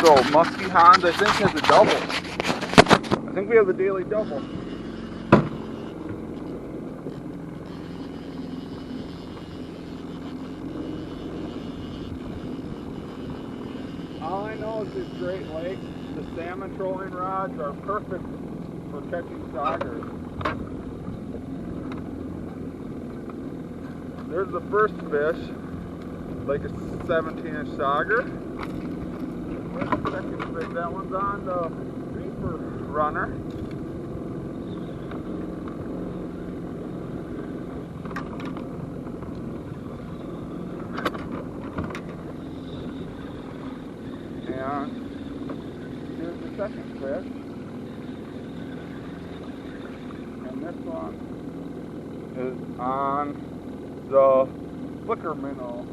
So Muskie Hans, I think, has a double. I think we have the daily double. All I know is these Great Lakes, the salmon trolling rods are perfect for catching saugers. There's the first fish, like a 17-inch sauger. Where's the second fish? That one's on the reaper runner. And here's the second fish. And this one is on the flicker minnow.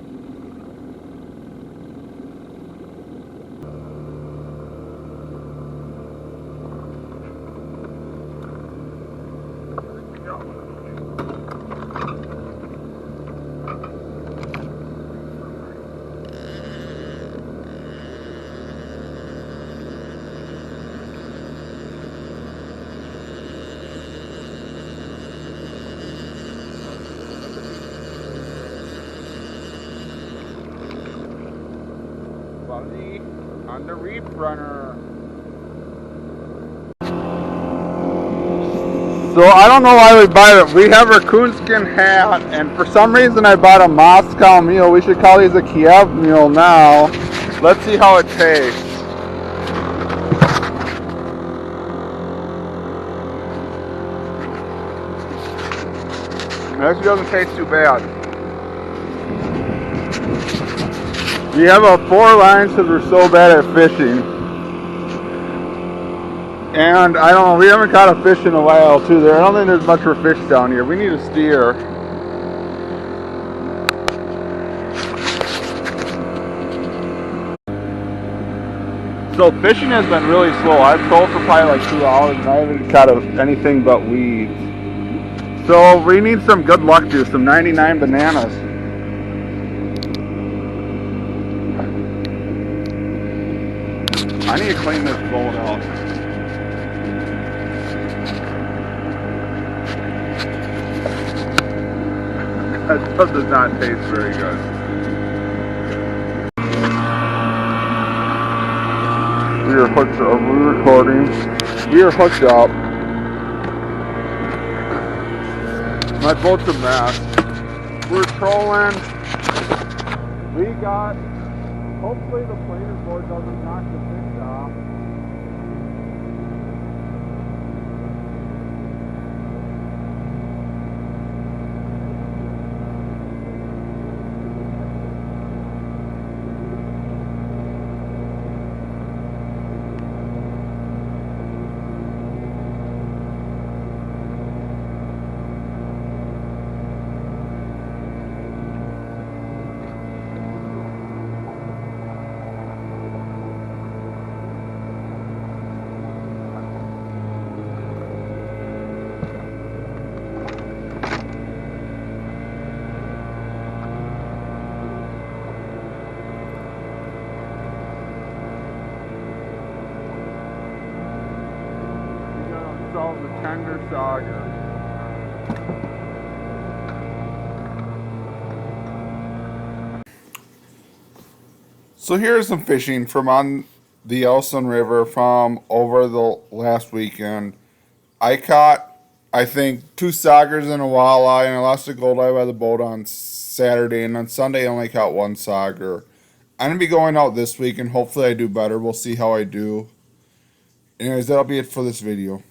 On the reef runner. So I don't know why we buy it. We have our coonskin hat, and for some reason I bought a Moscow mule. We should call these a Kiev mule now. Let's see how it tastes. It actually doesn't taste too bad. We have our 4 lines because we're so bad at fishing. And I don't know, we haven't caught a fish in a while too there. I don't think there's much for fish down here. We need a steer. So fishing has been really slow. I've trolled for probably like 2 hours and I haven't caught anything but weeds. So we need some good luck to some 99 bananas. I need to clean this boat out. That stuff does not taste very good. We are hooked up. We're recording. We are hooked up. My boat's a mess. We're trolling. We got. Hopefully the planer board doesn't knock the fish off. The tender sauger. So here's some fishing from on the Yellowstone River from over the last weekend. I caught, I think, 2 saugers and a walleye, and I lost a goldeye by the boat on Saturday, and on Sunday I only caught 1 sauger. I'm going to be going out this week, and hopefully I do better. We'll see how I do. Anyways, that'll be it for this video.